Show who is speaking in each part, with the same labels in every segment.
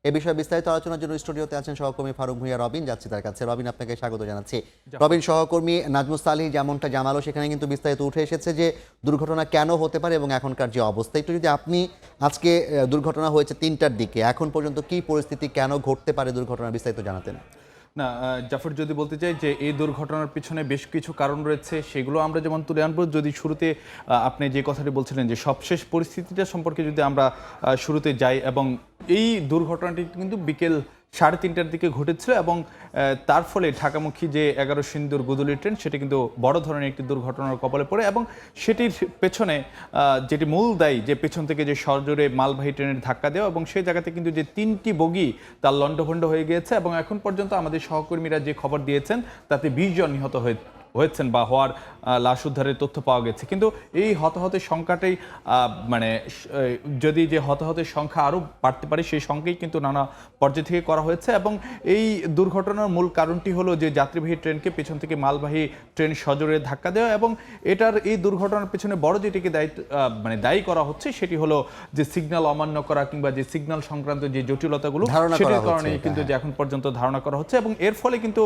Speaker 1: এ বিষয়ে বিস্তারিত আলোচনার জন্য স্টুডিওতে আছেন সহকর্মী ফারুক ভূঁইয়া রবিন। যাচ্ছি তার কাছে। রবিন, আপনাকে স্বাগত জানাচ্ছি। রবিন, সহকর্মী নাজমুস সালিহ যেমনটা জানালো সেখানে কিন্তু বিস্তারিত উঠে এসেছে যে দুর্ঘটনা কেন হতে পারে এবং এখনকার যে অবস্থা, একটু যদি আপনি আজকে দুর্ঘটনা হয়েছে ৩টার দিকে, এখন পর্যন্ত কি পরিস্থিতি, কেন ঘটতে পারে দুর্ঘটনা, বিস্তারিত জানাতেন।
Speaker 2: না জাফর, যদি বলতে চাই যে এই দুর্ঘটনার পিছনে বেশ কিছু কারণ রয়েছে, সেগুলো আমরা যেমন তুলে আনবো। যদি শুরুতে আপনি যে কথাটি বলছিলেন যে সবশেষ পরিস্থিতিটা সম্পর্কে যদি আমরা শুরুতে যাই, এবং এই দুর্ঘটনাটি কিন্তু বিকেল 3:30টার দিকে ঘটেছিল এবং তার ফলে ঢাকামুখী যে 11 সিন্দুর গুদুলি ট্রেন সেটি কিন্তু বড় ধরনের একটি দুর্ঘটনার কবলে পড়ে, এবং সেটির পেছনে যেটি মূল দায়ী যে পেছন থেকে যে সজোরে মালবাহী ট্রেনের ধাক্কা দেওয়া, এবং সেই জায়গাতে কিন্তু যে 3টি বগি তার লণ্ডভণ্ড হয়ে গিয়েছে, এবং এখন পর্যন্ত আমাদের সহকর্মীরা যে খবর দিয়েছেন তাতে 20 জন নিহত হয়েছেন বা হওয়ার লাশ উদ্ধারের তথ্য পাওয়া গেছে। কিন্তু এই হতাহতের সংখ্যাটাই যদি যে হতাহতের সংখ্যা আরও বাড়তে পারে সেই সংখ্যাই কিন্তু নানা পর্যায় থেকে করা হয়েছে, এবং এই দুর্ঘটনার মূল কারণটি হলো যে যাত্রীবাহী ট্রেনকে পেছন থেকে মালবাহী ট্রেন সজোরে ধাক্কা দেওয়া, এবং এই দুর্ঘটনার পেছনে বড় যেটিকে দায়ী করা হচ্ছে সেটি হলো যে সিগন্যাল অমান্য করা কিংবা যে সিগন্যাল সংক্রান্ত যে জটিলতাগুলো সেটির কারণে কিন্তু যে এখন পর্যন্ত ধারণা করা হচ্ছে, এবং এর ফলে কিন্তু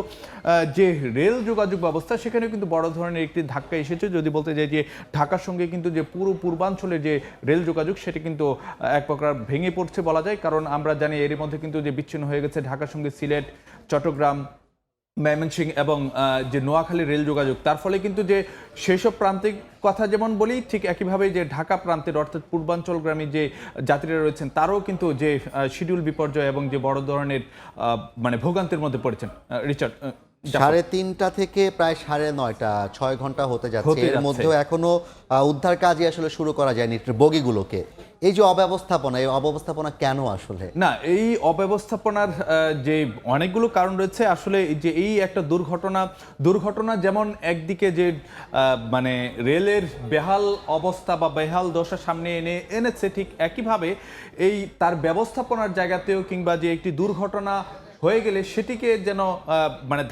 Speaker 2: যে রেল যোগাযোগ ব্যবস্থা সেখানেও কিন্তু বড় ধরনের একটি ধাক্কা এসেছে। যদি বলতে যাই যে ঢাকার সঙ্গে কিন্তু যে পুরো পূর্বাঞ্চলে যে রেল যোগাযোগ সেটি কিন্তু এক প্রকার ভেঙে পড়ছে বলা যায়, কারণ আমরা জানি এর মধ্যে কিন্তু যে বিচ্ছিন্ন হয়ে গেছে ঢাকার সঙ্গে সিলেট, চট্টগ্রাম, ময়মনসিংহ এবং যে নোয়াখালী রেল যোগাযোগ। তার ফলে কিন্তু যে সেসব প্রান্তিক কথা যেমন বলি, ঠিক একইভাবে যে ঢাকা প্রান্তের অর্থাৎ পূর্বাঞ্চলগ্রামী যে যাত্রীরা রয়েছেন তারাও কিন্তু যে শিডিউল বিপর্যয় এবং যে বড় ধরনের ভোগান্তির মধ্যে পড়েছেন। রিচার্ড,
Speaker 1: 3:30 থেকে প্রায় 9:30, 6 ঘন্টা হতে যাচ্ছে। এর মধ্যেও এখনো উদ্ধার কাজই আসলে শুরু করা যায়নি বগিগুলোকে। এই যে অব্যবস্থাপনা, এই অব্যবস্থাপনা কেন আসলে?
Speaker 2: না, এই অব্যবস্থাপনার যে অনেকগুলো কারণ রয়েছে আসলে। যে এই একটা দুর্ঘটনা যেমন একদিকে যে রেলের বেহাল অবস্থা বা বেহাল দশা সামনে এনেছে, ঠিক একইভাবে এই তার ব্যবস্থাপনার জায়গাতেও কিংবা যে একটি দুর্ঘটনা হয়ে গেলে সেটিকে যেন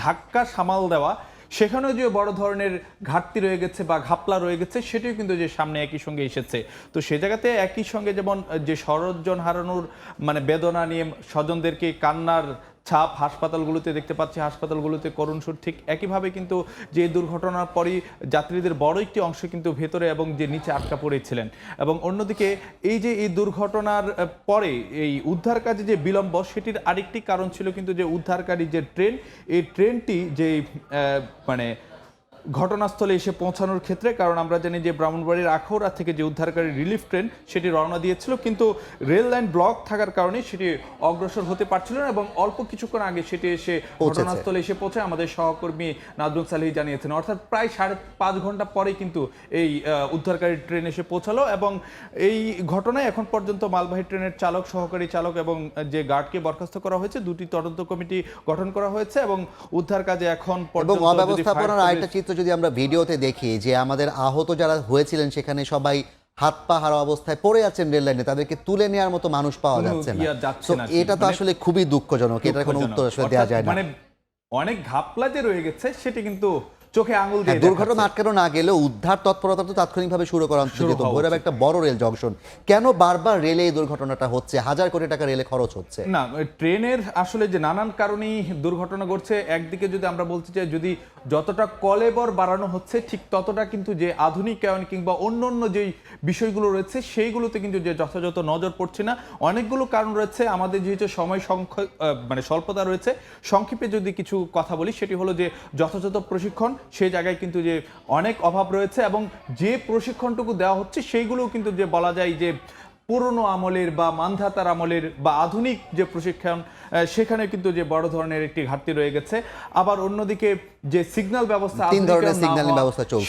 Speaker 2: ধাক্কা সামাল দেওয়া, সেখানেও যে বড় ধরনের ঘাটতি রয়ে গেছে বা ঘাপলা রয়ে গেছে সেটিও কিন্তু যে সামনে একই সঙ্গে এসেছে। তো সে জায়গাতে একই সঙ্গে যেমন যে স্বজন হারানোর বেদনা নিয়ে স্বজনদেরকে কান্নার ছাপ হাসপাতালগুলোতে দেখতে পাচ্ছি, হাসপাতালগুলোতে করুণ সুর, ঠিক একইভাবে কিন্তু যে দুর্ঘটনার পরই যাত্রীদের বড় একটি অংশ কিন্তু ভেতরে এবং যে নিচে আটকা পড়েছিলেন, এবং অন্যদিকে এই যে এই দুর্ঘটনার পরে এই উদ্ধার কাজে যে বিলম্ব, সেটির আরেকটি কারণ ছিল কিন্তু যে উদ্ধারকারী যে ট্রেন, এই ট্রেনটি যে ঘটনাস্থলে এসে পৌঁছানোর ক্ষেত্রে, কারণ আমরা জানি যে ব্রাহ্মণবাড়ির আখাউড়া থেকে যে উদ্ধারকারী রিলিফ ট্রেন সেটি রওনা দিয়েছিল, কিন্তু রেল লাইন ব্লক থাকার কারণে সেটি অগ্রসর হতে পারছিল না, এবং অল্প কিছুক্ষণ আগে সেটি এসে ঘটনাস্থলে এসে পৌঁছায় আমাদের সহকর্মী নাজমুস সালিহ জানিয়েছেন। অর্থাৎ প্রায় 5.5 ঘন্টা পরে কিন্তু এই উদ্ধারকারী ট্রেন এসে পৌঁছালো, এবং এই ঘটনায় এখন পর্যন্ত মালবাহী ট্রেনের চালক, সহকারী চালক এবং যে গার্ডকে বরখাস্ত করা হয়েছে। 2টি তদন্ত কমিটি গঠন করা হয়েছে, এবং উদ্ধার কাজে এখন পর্যন্ত
Speaker 1: অব্যবস্থাপনার আরেকটা চিত্র যদি আমরা ভিডিওতে দেখি, যে আমাদের আহত যারা হয়েছিলেন সেখানে সবাই হাত পা হারা অবস্থায় পড়ে আছেন রেল লাইনে, তাদেরকে তুলে নেওয়ার মতো মানুষ পাওয়া যাচ্ছে না। এটা তো আসলে খুবই দুঃখজনক। এটার কোনো উত্তর আসলে দেওয়া যায় না।
Speaker 2: অনেক ঘাপলা যে রয়ে গেছে সেটি কিন্তু চোখে আঙুল দিয়ে
Speaker 1: দুর্ঘটনা আটকানো না গেলেও উদ্ধার তৎপরতা তো তাৎক্ষণিকভাবে শুরু করা উচিত। ভৈরব একটা বড় রেল জংশন, কেন বারবার রেলে এই দুর্ঘটনাটা হচ্ছে? 1000 কোটি টাকা রেলে খরচ হচ্ছে।
Speaker 2: না, ট্রেনের আসলে যে নানান কারণেই দুর্ঘটনা ঘটছে। একদিকে যদি আমরা বলতে চাই, যদি যতটা কলেবর বাড়ানো হচ্ছে ঠিক ততটা কিন্তু যে আধুনিকায়ন কিংবা অন্য যেই বিষয়গুলো রয়েছে সেইগুলোতে কিন্তু যে যথাযথ নজর পড়ছে না। অনেকগুলো কারণ রয়েছে। আমাদের যেহেতু সময় স্বল্পতা রয়েছে, সংক্ষেপে যদি কিছু কথা বলি সেটি হলো যে যথাযথ প্রশিক্ষণ, সেই জায়গায় কিন্তু যে অনেক অভাব রয়েছে, এবং যে প্রশিক্ষণটুকু দেওয়া হচ্ছে সেইগুলোও কিন্তু যে বলা যায় যে পুরনো আমলের বা মানধাতার আমলের বা আধুনিক যে প্রশিক্ষণ, সেখানে কিন্তু যে বড় ধরনের একটি ঘাটতি রয়ে গেছে। আবার অন্যদিকে যে সিগন্যাল ব্যবস্থা,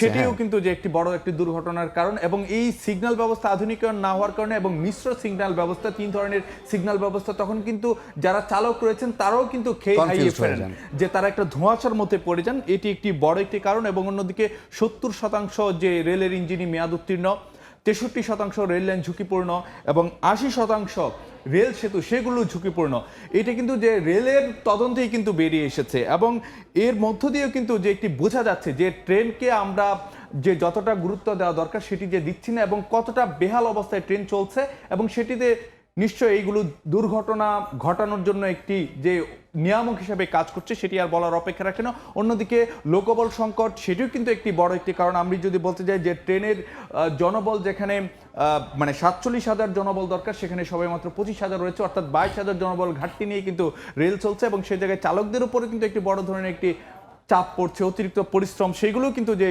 Speaker 2: সেটিও কিন্তু যে একটি বড় একটি দুর্ঘটনার কারণ, এবং এই সিগন্যাল ব্যবস্থা আধুনিকায়ন না হওয়ার কারণে এবং মিশ্র সিগন্যাল ব্যবস্থা, 3 ধরনের সিগন্যাল ব্যবস্থা, তখন কিন্তু যারা চালক রয়েছেন তারাও কিন্তু খেয়ে খাইয়ে ফেলেন, যে তারা একটা ধোঁয়াশার মধ্যে পড়ে যান। এটি একটি বড় একটি কারণ, এবং অন্যদিকে 70% যে রেলের ইঞ্জিনই মেয়াদ উত্তীর্ণ, 63% রেল লাইন ঝুঁকিপূর্ণ, এবং 80% রেল সেতু সেগুলো ঝুঁকিপূর্ণ। এটা কিন্তু যে রেলের তদন্তেই কিন্তু বেরিয়ে এসেছে, এবং এর মধ্য দিয়েও কিন্তু যে একটি বোঝা যাচ্ছে যে ট্রেনকে আমরা যে যতটা গুরুত্ব দেওয়া দরকার সেটি যে দিচ্ছি না, এবং কতটা বেহাল অবস্থায় ট্রেন চলছে, এবং সেটিতে নিশ্চয়ই এইগুলো দুর্ঘটনা ঘটানোর জন্য একটি যে নিয়ামক হিসেবে কাজ করছে সেটি আর বলার অপেক্ষা রাখে না। অন্যদিকে লোকবল সংকট সেটিও কিন্তু একটি বড় একটি কারণ। আমি যদি বলতে যাই যে ট্রেনের জনবল যেখানে মানে 47,000 জনবল দরকার, সেখানে সবাই মাত্র 25,000 রয়েছে, অর্থাৎ 22,000 জনবল ঘাটতি নিয়ে কিন্তু রেল চলছে এবং সেই জায়গায় চালকদের উপরে কিন্তু একটি বড় ধরনের একটি চাপ পড়ছে, অতিরিক্ত পরিশ্রম, সেগুলো কিন্তু যে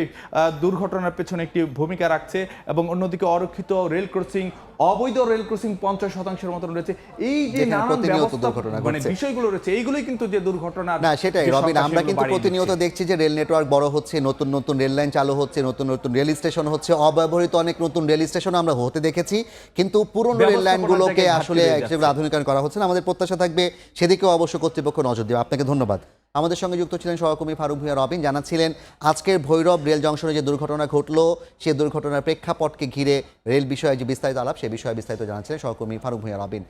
Speaker 2: দুর্ঘটনার পেছনে একটি ভূমিকা রাখছে। এবং অন্যদিকে অরক্ষিত রেল ক্রসিং, অবৈধ রেল ক্রসিং 50% মতন রয়েছে। এই যে
Speaker 1: যেখানে
Speaker 2: নানান
Speaker 1: প্রতিনিয়ত
Speaker 2: ব্যবস্থা
Speaker 1: দুর্ঘটনা
Speaker 2: মানে
Speaker 1: ঘটছে।
Speaker 2: বিষয়গুলো রয়েছে, এইগুলোই কিন্তু যে দুর্ঘটনা
Speaker 1: না সেটাই রবিন, আমরা কিন্তু প্রতিনিয়ত দেখছি যে রেল নেটওয়ার্ক বড় হচ্ছে, নতুন নতুন রেল লাইন চালু হচ্ছে, নতুন নতুন রেল স্টেশন হচ্ছে, অব্যবহৃত অনেক নতুন রেল স্টেশন আমরা হতে দেখেছি, কিন্তু পুরনো রেল লাইনগুলোকে আসলে হিসেবে আধুনিকায়ন করা হচ্ছে না। আমাদের প্রত্যাশা থাকবে সেদিকেও অবশ্য কর্তৃপক্ষ নজর দেবে। আপনাকে ধন্যবাদ। আমাদের সঙ্গে যুক্ত ছিলেন সহকর্মী ফারুক ভূঁইয়া রবিন, জানাচ্ছিলেন আজকের ভৈরব রেল জংশনে যে দুর্ঘটনা ঘটলো সেই দুর্ঘটনার প্রেক্ষাপটকে ঘিরে রেল বিষয়ে যে বিস্তারিত আলাপ, সে বিষয়ে বিস্তারিত জানাচ্ছিলেন সহকর্মী ফারুক ভূঁইয়া রবিন।